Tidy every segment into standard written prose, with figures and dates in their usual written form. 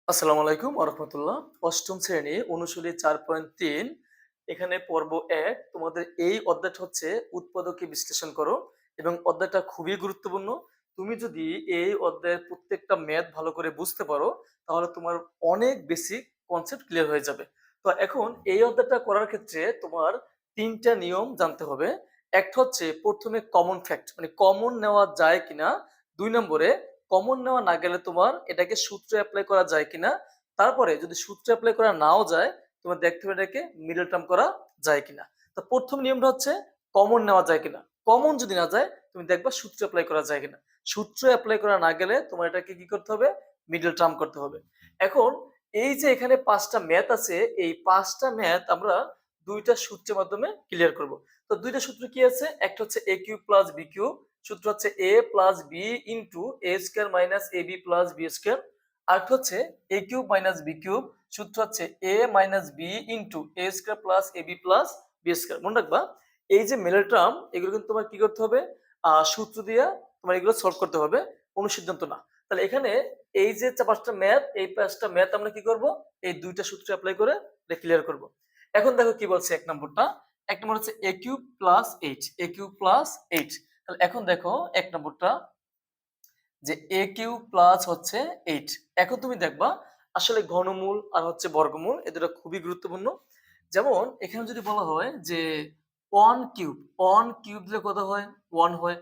আসসালামু আলাইকুম ওয়া রাহমাতুল্লাহ। অষ্টম শ্রেণী অনুশীলনী ৪.৩ এখানে পর্ব ১ তোমাদের এই অধ্যায়টা হচ্ছে উৎপাদকে বিশ্লেষণ করো এবং অধ্যায়টা খুবই গুরুত্বপূর্ণ। তুমি যদি এই অধ্যায়ের প্রত্যেকটা ম্যাথ ভালো করে বুঝতে পারো তাহলে তোমার অনেক বেসিক কনসেপ্ট ক্লিয়ার হয়ে যাবে। তো এখন এই অধ্যায়টা করার ক্ষেত্রে তোমার ৩ টা নিয়ম জানতে হবে। একটা হচ্ছে ১ম এ কমন ফ্যাক্ট মানে কমন নেওয়া যায় কিনা। ২ নম্বরে কমন নেওয়া না গেলে তোমার এটাকে সূত্রে এপ্লাই করা যায় কিনা। তারপরে যদি সূত্রে এপ্লাই করা নাও যায় তোমার দেখতে হবে এটাকে মিডল টার্ম করা যায় কিনা। তো প্রথম নিয়মটা হচ্ছে কমন নেওয়া যায় কিনা। কমন যদি না যায় তুমি দেখবা সূত্র এপ্লাই করা যায় কিনা। সূত্র এপ্লাই করা না গেলে তোমার এটাকে কি করতে হবে, মিডল টার্ম করতে হবে। এখন এই যে এখানে ৫টা ম্যাথ আছে, এই ৫টা ম্যাথ আমরা ২টা সূত্রের মাধ্যমে ক্লিয়ার করব। তো ২টা সূত্র কি আছে, একটা হচ্ছে a cube plus b cube, সূত্র হচ্ছে a plus b into a square minus ab plus b square. আরেকটা হচ্ছে a cube minus b cube, সূত্র হচ্ছে a minus b into a square plus ab plus b square. মনে রাখবা এই যে মিডল টার্ম এগুলো কিন্তু তোমার কি করতে হবে, সূত্র দিয়ে তোমার এগুলো সলভ করতে হবে, অনুসিদ্ধান্ত না। তাহলে এখানে এই যে ৫টা ম্যাথ, এই ৫টা ম্যাথ আমরা কি করব, এই ২টা সূত্র অ্যাপ্লাই করে ক্লিয়ার করব। এখন দেখো কি বলছে এক নম্বরটা। এক নম্বর হচ্ছে a cube plus 8, a cube plus 8। তাহলে এখন দেখো এক নম্বরটা যে a কিউব প্লাস হচ্ছে 8। এখন তুমি দেখবা আসলে ঘনমূল আর হচ্ছে বর্গমূল এ দুটো খুবই গুরুত্বপূর্ণ। যেমন এখানে যদি বলা হয় যে 1 কিউব, 1 কিউব দিলে কত হয়, 1 হয়।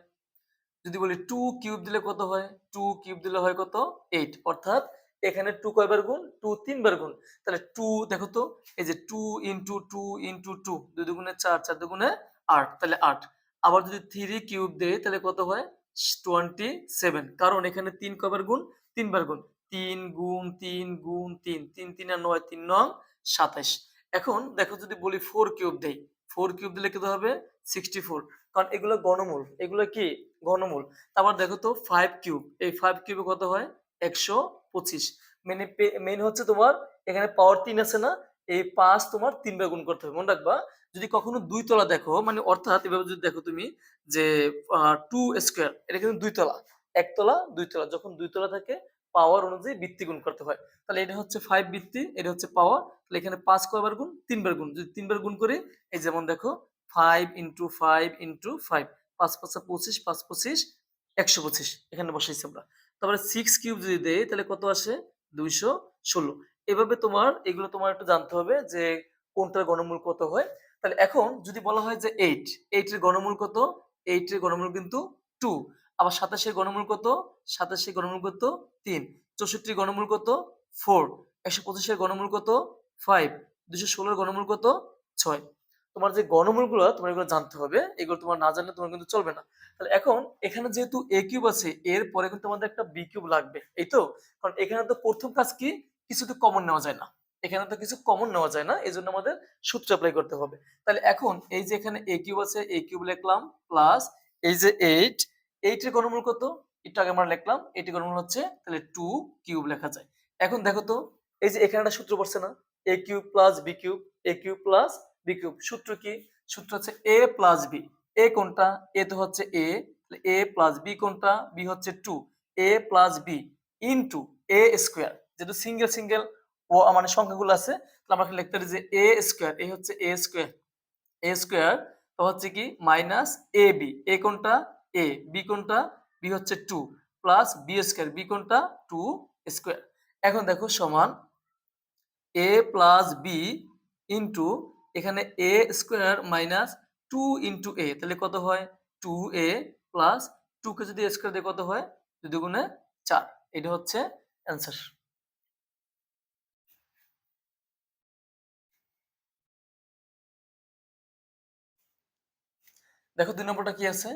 যদি বলি 2 কিউব দিলে কত হয়, 2 কিউব দিলে হয় কত, 8। অর্থাৎ এখানে 2 কয়বার গুণ, 2 3বার গুণ। তাহলে 2 দেখো তো, এই যে 2 ইনটু 2 ইনটু 2, 2 দুগুণে 4, 4 দুগুণে 8, তাহলে 8। আবার যদি 3 কিউব দেই তাহলে কত হয়, 27। কারণ এখানে 3 কয়বার গুণ, 3বার গুণ। 3 গুণ 3 গুণ 3, 3 3 আর 9, 3 9 27। এখন দেখো যদি বলি 4 কিউব দেই, 4 কিউব দিলে কত হবে, 64। কারণ এগুলো ঘনমূল, এগুলো কি ঘনমূল। তারপর দেখো তো 5 কিউব, এই 5 কিউবে কত হয়, 125। মানে মেইন হচ্ছে তোমার এখানে পাওয়ার 3 আছে না, এই ৫ তোমার ৩ বার গুণ করতে হবে। মনে রাখবা যদি কখনো ২ তলা দেখো, মানে অর্থাৎ এভাবে যদি দেখো তুমি যে 2 স্কয়ার, এটা কিন্তু ২ তলা। ১ তলা ২ তলা, যখন ২ তলা থাকে পাওয়ার অনুযায়ী বৃত্তি গুণ করতে হয়। তাহলে এটা হচ্ছে ৫ বৃত্তি, এটা হচ্ছে পাওয়ার। তাহলে এখানে ৫ কয়বার গুণ, ৩ বার গুণ। যদি ৩ বার গুণ করি, এই যেমন দেখো 5 ইনটু 5 ইনটু 5, ৫ ৫ ২৫, ৫ ২৫ ১২৫, এখানে বসাইছি আমরা। তারপরে 6 কিউব যদি দেই তাহলে কত আসে, ২১৬। এভাবে তোমার এগুলো তোমার একটু জানতে হবে যে কোনটার ঘনমূল কত হয়। তাহলে এখন যদি বলা হয় যে 8, 8 এর ঘনমূল কত, 8 এর ঘনমূল কিন্তু 2। আবার ২৭ এর ঘনমূল কত, ২৭ এর ঘনমূল কত, ৩। ৬৪ এর ঘনমূল কত, 4। ১২৫ এর ঘনমূল কত, 5। ২১৬ এর ঘনমূল কত, ৬। তোমার যে ঘনমূলগুলো তোমার এগুলো জানতে হবে। এগুলো তোমার না জানলে তোমার কিন্তু চলবে না। তাহলে এখন এখানে যেহেতু a কিউব আছে, এর পরে কিন্তু আমাদের একটা b কিউব লাগবে। এই তো? কারণ এখানে তো ১ম কাজ কি? কিছু তো কমন নেওয়া যায় না। এখানে তো কিছু কমন নেওয়া যায় না। এজন্য আমাদের সূত্র এপ্লাই করতে হবে। তাহলে এখন এই যে এখানে a কিউব আছে, a কিউব লিখলাম প্লাস এই যে 8, 8 এর ঘনমূল কত? একটু আগে আমরা লিখলাম। 8 এর ঘনমূল হচ্ছে তাহলে 2 কিউব লেখা যায়। এখন দেখো তো এই যে এখানে একটা সূত্র পড়ছে না? a cube plus b cube, a cube plus b cube. সূত্র কি? সূত্র হচ্ছে a প্লাস b। a কোনটা? a তো হচ্ছে a, তাহলে a প্লাস b কোনটা? b হচ্ছে 2। a plus b into a square. যেহেতু সিঙ্গেল সিঙ্গেল ও মানে সংখ্যাগুলো আছে, তাহলে আমরা লিখতে পারি যে a স্কয়ার, a হচ্ছে a স্কয়ার, a স্কয়ার তো হচ্ছে কি মাইনাস ab। a কোনটা? a, b কোনটা? b হচ্ছে 2 প্লাস b স্কয়ার, b কোনটা? 2 স্কয়ার। এখন দেখো সমান a প্লাস b ইন্টু এখানে a square minus 2 into a, তাহলে কত হয়, 2a প্লাস 2 কে যদি স্কোয়ার দিয়ে কত হয়, 2 দুগুণে 4। এটা হচ্ছে অ্যান্সার। দেখো ২ নম্বরটা কি আছে,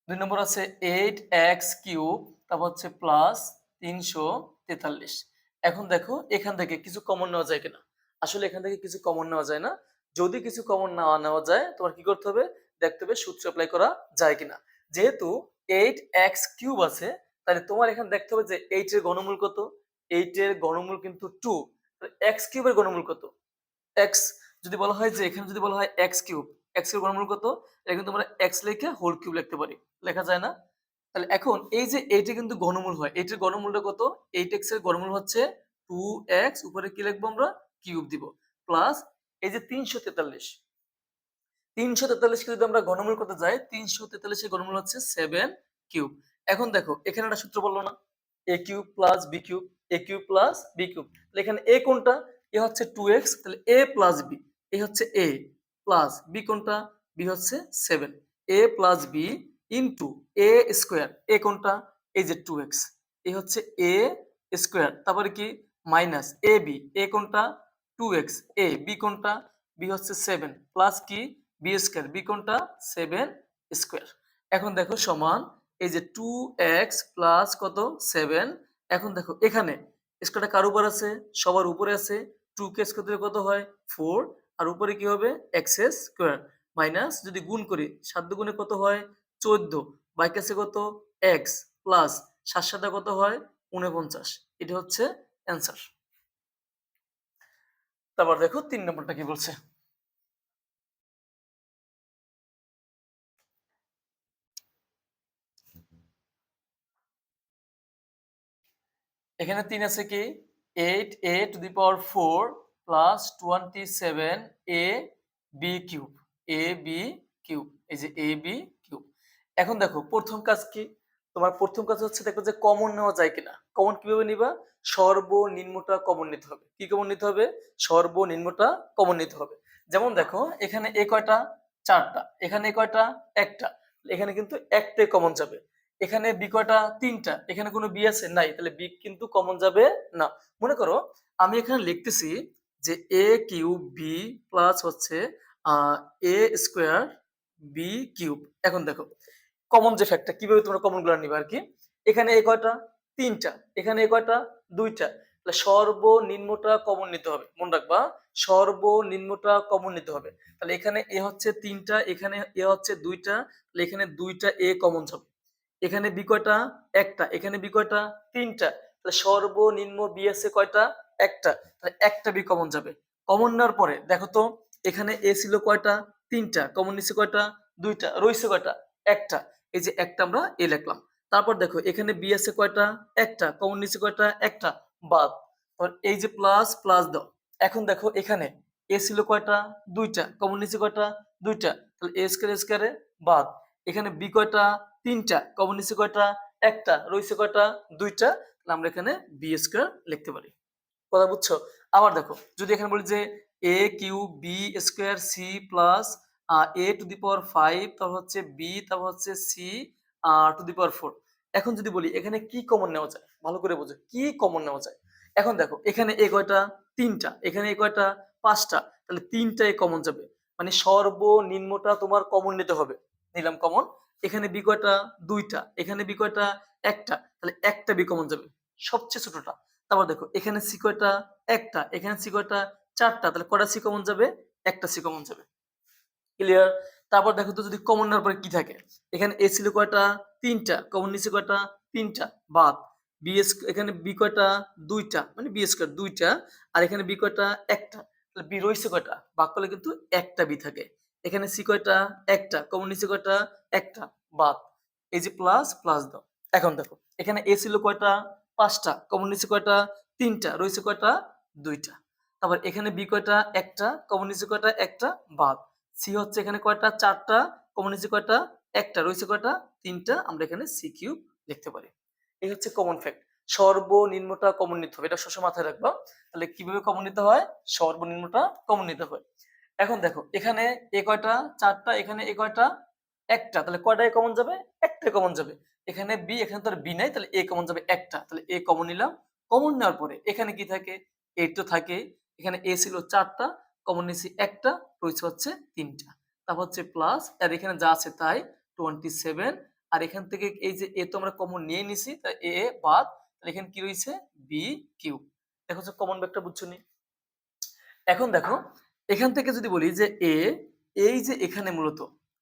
২ নম্বর আছে 8x কিউব, তারপর হচ্ছে প্লাস ৩৪৩। এখন দেখো এখান থেকে কিছু কমন নেওয়া যায় কিনা। আসলে এখান থেকে কিছু কমন নেওয়া যায় না। যদি কিছু কমন না নেওয়া যায় তোমার কি করতে হবে, দেখতে হবে সূত্র এপ্লাই করা যায় কিনা। যেহেতু 8x কিউব আছে, তাহলে তোমার এখানে দেখতে হবে যে 8 এর ঘনমূল কত, 8 এর ঘনমূল কিন্তু 2। x কিউবের ঘনমূল কত, এক্স যদি বলা হয় যে এখানে যদি বলা হয় এক্স কিউব, এক্স এর বর্গমূল কত, এটা কিন্তু আমরা এক্স লিখে হোল কিউব লিখতে পারি, লেখা যায় না। তাহলে এখন এই যে এইটা কিন্তু ঘনমূল হয়। এটার ঘনমূলটা কত? 8x এর ঘনমূল হচ্ছে 2x, উপরে কি লিখবো আমরা? কিউব দিব। প্লাস এই যে 343। ৩৪৩ কে যদি আমরা ঘনমূল করতে যাই, ৩৪৩ এর ঘনমূল হচ্ছে 7 কিউব। এখন দেখো এখানে একটা সূত্র বলল না? a cube plus b cube, a cube plus b cube. তাহলে এখানে a কোনটা? a হচ্ছে 2x, তাহলে a প্লাস b। a হচ্ছে a প্লাস b কোনটা? b হচ্ছে 7। a plus b into a square. a কোনটা? এই যে 2x। এ হচ্ছে a স্কয়ার। তারপরে কি? Minus ab। a কোনটা? 2x। a b কোনটা? b হচ্ছে 7 প্লাস কি? B square. বি কোনটা? 7 স্কয়ার। এখন দেখো সমান এই যে 2x প্লাস কত? 7। এখন দেখো এখানে স্কয়ারটা কার উপর আছে? সবার উপরে আছে। 2 কে স্কয়ার দিলে কত হয়? 4। আর উপরে কি হবে? x square. মাইনাস যদি গুণ করি 7 দুগুণে কত হয়? 14। বাকি আছে কত? x প্লাস 7 সাথে কত হয়? 49। এটা হচ্ছে অ্যান্সার। তারপর দেখো 3 নম্বরটা কি বলছে? এখানে 3 আছে কি? 8a two the power 4 plus 27a b cube. a b cube. এই যে a b কিউব। এখন দেখো প্রথম কাজ কি? তোমার প্রথম কাজ হচ্ছে দেখো যে কমন নেওয়া যায় কিনা। কমন কিভাবে নিবা? সর্বনিম্নটা কমন নিতে হবে। কি কমন নিতে হবে? সর্বনিম্নটা কমন নিতে হবে। যেমন দেখো এখানে এ কয়টা? 4টা। এখানে এ কয়টা? একটা। এখানে কিন্তু একটাই কমন যাবে। এখানে বি কয়টা? 3টা। এখানে কোনো বি আছে? নাই। তাহলে বি কিন্তু কমন যাবে না। মনে করো আমি এখানে লিখতেছি যে এ কিউব বি প্লাস হচ্ছে এ স্কোয়ার বি কিউব। এখন দেখো কমন যে ফ্যাক্টর কিভাবে তোমরা কমন গুলো নিবে আর কি। এখানে এ কয়টা? 3টা। এখানে এ কয়টা? 2টা। তাহলে সর্বনিম্নটা কমন নিতে হবে। মনে রাখবা সর্বনিম্নটা কমন নিতে হবে। তাহলে এখানে এ হচ্ছে 3টা, এখানে এ হচ্ছে 2টা, তাহলে এখানে 2টা এ কমন যাবে। এখানে বি কয়টা? একটা। এখানে বি কয়টা? 3টা। তাহলে সর্বনিম্ন বি আছে কয়টা? একটা। তাহলে একটা বি কমন যাবে। কমন নেওয়ার পরে দেখো তো এখানে এ ছিল কয়টা? 3টা। কমন নিছে কয়টা? 2টা। রইছে কয়টা? একটা। এই যে একটা আমরা এ লিখলাম। তারপর দেখো এখানে বি আছে কয়টা? একটা। কমন নিছে কয়টা? একটা। বাদ। তারপর এই যে প্লাস প্লাস দাও। এখন দেখো এখানে এ ছিল কয়টা? 2টা। কমন নিছে কয়টা? 2টা। তাহলে এ স্কয়ার স্কয়ারে বাদ। এখানে বি কয়টা? 3টা। কমন নিছে কয়টা? একটা। রইছে কয়টা? 2টা। তাহলে আমরা এখানে বি স্কয়ার লিখতে পারি। কথা বুঝছো? আবার দেখো যদি এখানে বলি যে A cube B square C plus A to the power 5, তারপর হচ্ছে বি, তারপর হচ্ছে সি টু দি পাওয়ার 4। এখন যদি বলি এখানে কি কমন নেওয়া যায়? ভালো করে বোঝো কি কমন নেওয়া যায়। এখন দেখো এখানে এ কয়টা? 3টা। এখানে এ কয়টা? 5টা। তাহলে 3টাই কমন যাবে। মানে সর্বনিম্নটা তোমার কমন নিতে হবে। নিলাম কমন। এখানে বি কয়টা? 2টা। এখানে বি কয়টা? একটা। তাহলে একটা বি কমন যাবে। সবচেয়ে ছোটটা। তারপর দেখো এখানে সি কয়টা? একটা। এখানে সি কয়টা? 4টা। তাহলে কয়টা সি কমন যাবে? একটা সি কমন যাবে। ক্লিয়ার? তারপর দেখো তো যদি কমন নেওয়ার পরে কি থাকে? এখানে এ ছিল কয়টা? 3টা। কমন নিচে কয়টা? 3টা। বাদ। বি এস এখানে বি কয়টা? 2টা। মানে বি স্কয়ার 2টা। আর এখানে বি কয়টা? একটা। তাহলে বি রইছে কয়টা? ভাগ করলে কিন্তু একটা বি থাকে। এখানে সি কয়টা? একটা। কমন নিচে কয়টা? একটা। বাদ। এই যে প্লাস প্লাস দাও। এখন দেখো এখানে এ ছিল কয়টা? 5টা। কমন নিচে কয়টা? 3টা। রইছে কয়টা? 2টা। তারপর এখানে বি কয়টা? একটা। কমন নিচে কয়টা? একটা। বাদ। সি হচ্ছে এখানে কয়টা? 4টা। কমন নিচে কয়টা? একটা। রইছে কয়টা? 3টা। আমরা এখানে সি কিউব লিখতে পারি। এই হচ্ছে কমন ফ্যাক্ট। সর্বনিম্নটা কমন নিতে হবে। এটা সবসময় মাথায় রাখবা। তাহলে কিভাবে কমন নিতে হয়? সর্বনিম্নটা কমন নিতে হয়। এখন দেখো এখানে এ কয়টা? 4টা। এখানে এ কয়টা? একটা। তাহলে কয়টায় কমন যাবে? একটাই কমন যাবে। এখানে বি, এখানে তো আর বি নাই, তাহলে এ কমন যাবে একটা। তাহলে এ কমন নিলাম। কমন নেওয়ার পরে এখানে কি থাকে? এ তো থাকে। এখানে এ ছিল 4টা, কমন নিছি একটা, রয়েছে হচ্ছে 3টা। তারপর হচ্ছে প্লাস আর এখানে যা আছে তাই 27। আর এখান থেকে এই যে এ তো আমরা কমন নিয়ে নিছি, তাই এ বাদ। তাহলে এখানে কি রয়েছে? B cube. দেখো হচ্ছে কমন ব্যাকটা বুঝছো নি? এখন দেখো এখান থেকে যদি বলি যে এ, এই যে এখানে মূলত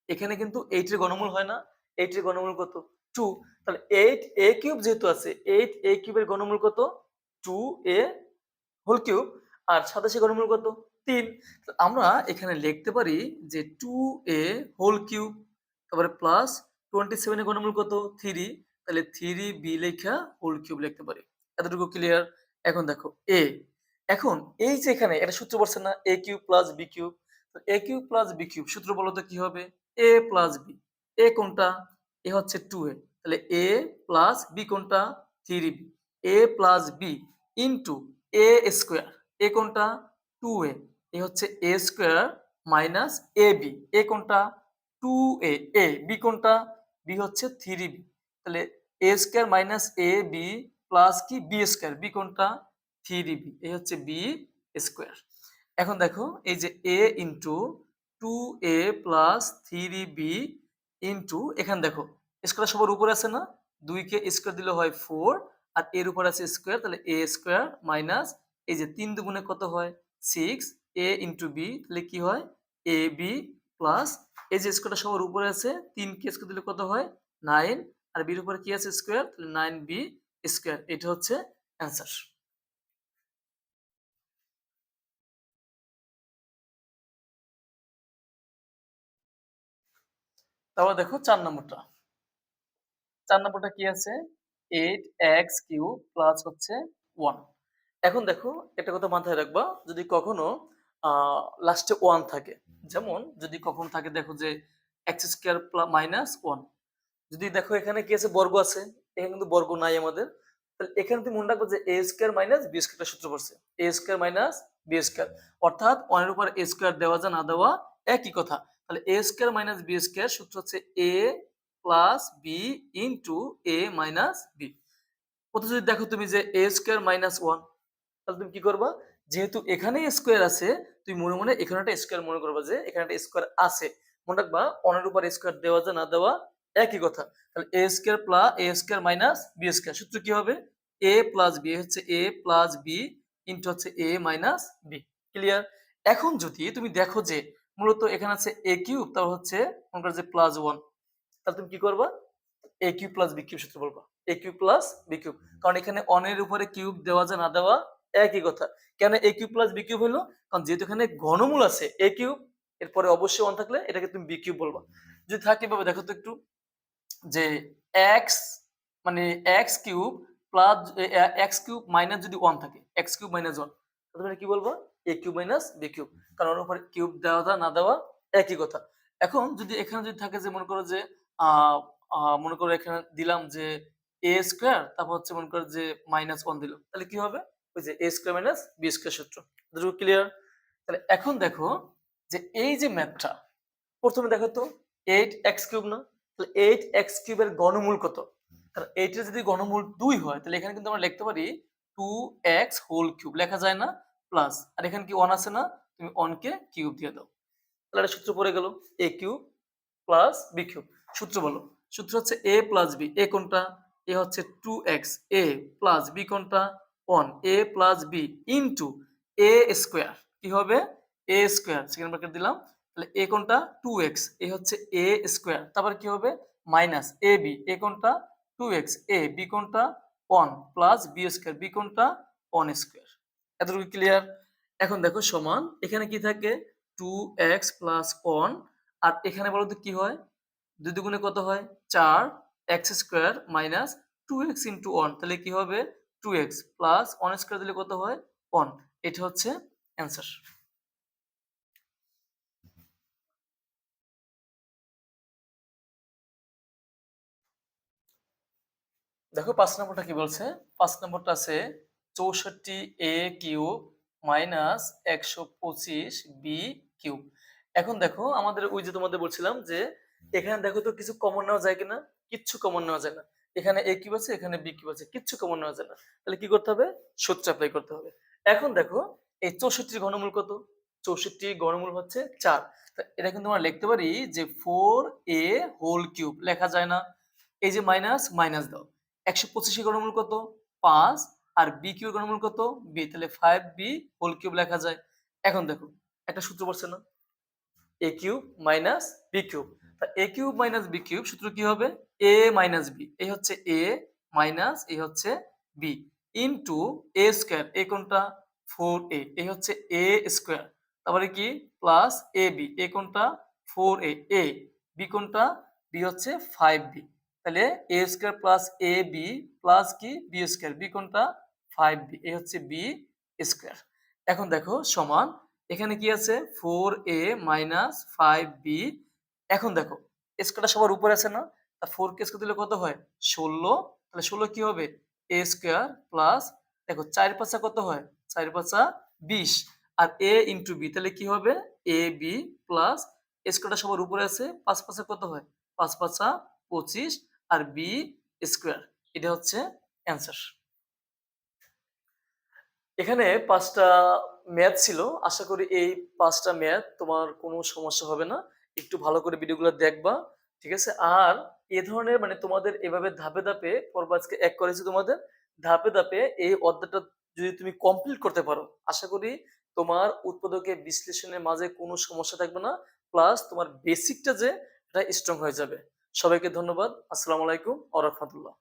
এখানে কিন্তু 8 এর ঘনমূল হয় না? 8 এর ঘনমূল কত? 2। তাহলে 8 a কিউব যেহেতু আছে 8 a কিউবের ঘনমূল কত? 2a whole cube. আর 27 এর ঘনমূল কত? 3। আমরা এখানে লিখতে পারি যে 2a হোল কিউব তারপরে প্লাস 27 এর ঘনমূল কত? 3, তাহলে 3b লেখা হোল কিউব লিখতে পারি। এতটুকু ক্লিয়ার? এখন দেখো a, এখন এই যে এখানে এটা সূত্র পড়ছে না a cube plus b cube, তো a cube plus b cube সূত্র বলো তো কি হবে? a প্লাস b, a কোনটা? a হচ্ছে 2a, তাহলে a প্লাস b কোনটা? 3b, a plus b into a square, a কোনটা? 2a, এ হচ্ছে a square minus ab, a কোনটা? 2a, a b কোনটা? b হচ্ছে 3b, তাহলে a square minus ab plus কি b স্কয়ার, b কোনটা? 3b, এই হচ্ছে b স্কয়ার। এখন দেখো এই যে a into 2a plus 3b into এখানে দেখো স্কয়ার সবার উপরে আছে না, 2 কে স্কয়ার দিলে হয় 4 আর এর উপর আছে স্কয়ার, তাহলে a স্কয়ার মাইনাস এই যে 3 দুগুণে কত হয় 6, a ইনটু b, তাহলে কি হয় ab প্লাস এই যে স্কয়ারটা সবার উপরে আছে 3 কে স্কয়ার দিলে কত হয় 9 আর b এর উপরে কি আছে স্কয়ার, তাহলে 9b স্কয়ার, এটা হচ্ছে অ্যানসার। তারপর দেখো 4 নম্বরটা। 4 নম্বরটা কি আছে? 8x³ প্লাস হচ্ছে 1। এখন দেখো একটা কথা মাথায় রাখবা, যদি কখনো লাস্টে 1 থাকে, যেমন যদি কখনো থাকে দেখো যে x² মাইনাস 1, যদি দেখো এখানে কি আছে বর্গ আছে, এখানে কিন্তু বর্গ নাই আমাদের, তাহলে এখানে তুমি মনে রাখবে যে a স্কয়ার মাইনাস b স্কয়ারটা সূত্র পড়ছে, a square minus b square, অর্থাৎ 1 এর উপর a স্কয়ার দেওয়া যা না দেওয়া একই কথা। তাহলে a square minus b square সূত্র হচ্ছে a plus b into a minus b। কোথাও যদি দেখো তুমি যে a স্কয়ার মাইনাস 1, তাহলে তুমি কি করবা? যেহেতু এখানে স্কয়ার আছে, তুমি মনে মনে এখানে একটা স্কয়ার মনে করবা যে এখানে একটা স্কয়ার আছে। মনে রাখবা 1 এর উপর স্কয়ার দেওয়া যা না দেওয়া একই কথা। তাহলে a square plus a square minus b square সূত্র কি হবে? a প্লাস b হচ্ছে a প্লাস b ইনটু হচ্ছে a মাইনাস b। ক্লিয়ার? এখন যদি তুমি দেখো যে মূলত এখানে আছে a কিউব, তারপর হচ্ছে মনে করো যে প্লাস 1, তাহলে তুমি কি করবা? a cube plus b cube সূত্র বলবা, a cube plus b cube, কারণ এখানে 1 এর উপরে কিউব দেওয়া যা না দেওয়া একই কথা। কেন a cube plus b cube হলো? কারণ যেহেতু এখানে ঘনমূল আছে a কিউব, এরপরে অবশ্যই 1 থাকলে এটাকে তুমি b কিউব বলবা। যদি থাকে এভাবে দেখো তো একটু, যে x মানে x cube plus x cube minus যদি 1 থাকে, x কিউব মাইনাস 1, তাহলে তুমি কি বলবা? a cube minus b cube, কারণ ওর উপরে কিউব দেওয়া না দেওয়া একই কথা। এখন যদি এখানে যদি থাকে যে মনে করো যে আহ মনে করো এখানে দিলাম যে a স্কয়ার, তারপর হচ্ছে মনে করো যে মাইনাস 1 দিলাম, তাহলে কি হবে? ওই যে a square minus b square সূত্র। এতটুকু ক্লিয়ার? তাহলে এখন দেখো যে এই যে ম্যাথটা, প্রথমে দেখো তো 8x³ না? তাহলে 8x³ এর ঘনমূল কত? তাহলে 8 এর যদি ঘনমূল 2 হয়, তাহলে এখানে কিন্তু আমরা লিখতে পারি 2x হোল কিউব, লেখা যায় না? প্লাস আর এখানে কি 1 আছে না? তুমি 1 কে কিউব দিয়ে দাও, তাহলে একটা সূত্র পড়ে গেল a cube plus b cube. সূত্র বলো। সূত্র হচ্ছে a প্লাস b, a কোনটা? a হচ্ছে 2x, a প্লাস b কোনটা? 1, a plus b into a square, কি হবে? a স্কয়ার, সেকেন্ড ব্র্যাকেট দিলাম, তাহলে a কোনটা? 2x, a হচ্ছে a স্কয়ার, তারপর কি হবে? মাইনাস ab, a কোনটা? 2x, a b কোনটা? 1 প্লাস b স্কয়ার, b কোনটা? 1 স্কয়ার। এতটুকু ক্লিয়ার? এখন দেখো সমান এখানে কি থাকে? 2x প্লাস 1, আর এখানে বলো তো কি হয়? 2 দুগুণে কত হয়? 4 x square minus 2x into 1, তাহলে কি হবে? 2x প্লাস 1 স্কয়ার দিলে কত হয়? 1। এটা হচ্ছে অ্যান্সার। দেখো 5 নম্বরটা কি বলছে? 5 নম্বরটা আছে 64a cube minus 125 B cube. এখন দেখো আমাদের ওই যে তোমাদের বলছিলাম যে এখানে দেখো তো কিছু কমন নেওয়া যায় কিনা? কিচ্ছু কমন নেওয়া যায় না। এখানে a কিউব আছে, এখানে b কিউব আছে, কিচ্ছু কমন নেওয়া যায় না। তাহলে কি করতে হবে? সূত্র অ্যাপ্লাই করতে হবে। এখন দেখো এই 64 ঘনমূল কত? 64 ঘনমূল হচ্ছে 4। এটা কিন্তু আমরা লিখতে পারি যে 4a হোল কিউব, লেখা যায় না? এই যে মাইনাস মাইনাস দাও, 125 এর ঘনমূল কত? 5, আর বি কিউ এর ঘনমূল কত? b, তাহলে 5b হোল কিউব লেখা যায়। এখন দেখো একটা সূত্র পড়ছে না, a cube minus b cube, তা a cube minus b cube সূত্র কি হবে? a মাইনাস b, এই হচ্ছে a মাইনাস এই হচ্ছে b into a square, a কোনটা? 4a, এই হচ্ছে a স্কয়ার, তারপরে কি প্লাস ab, a কোনটা? 4a, a b কোনটা? বি হচ্ছে 5b। তাহলে a square plus ab plus কি b স্কয়ার, b কোনটা 5b, এ হচ্ছে b স্কয়ার। এখন দেখো সমান এখানে কি আছে 4a মাইনাস 5b। এখন দেখো স্কয়ারটা সবার উপরে আছে না, তা 4 কে স্কয়ার দিলে কত হয় 16। তাহলে 16 কি হবে a স্কয়ার প্লাস দেখো 4 পাঁচা কত হয় 4 পাঁচা 20 আর a ইনটু b তাহলে কি হবে ab প্লাস স্কয়ারটা সবার উপরে আছে 5 পাঁচা কত হয় 5 পাঁচা 25 আর b স্কয়ার। এটা হচ্ছে অ্যান্সার। এখানে ৫ টা ম্যাথ ছিল। আশা করি এই ৫ টা ম্যাথ তোমার কোনো সমস্যা হবে না। একটু ভালো করে ভিডিওগুলো দেখবা। ঠিক আছে? আর এ ধরনের মানে তোমাদের এভাবে ধাপে, ধাপে পর্ব আজকে ১ করেছি তোমাদের। ধাপে, ধাপে এই অধ্যায়টা যদি তুমি কমপ্লিট করতে পারো, আশা করি তোমার উৎপাদকের বিশ্লেষণের মাঝে কোনো সমস্যা থাকবে না। প্লাস তোমার বেসিকটা যে এটা স্ট্রং হয়ে যাবে। সবাইকে ধন্যবাদ। আসসালামু আলাইকুম ওয়া রাহমাতুল্লাহ।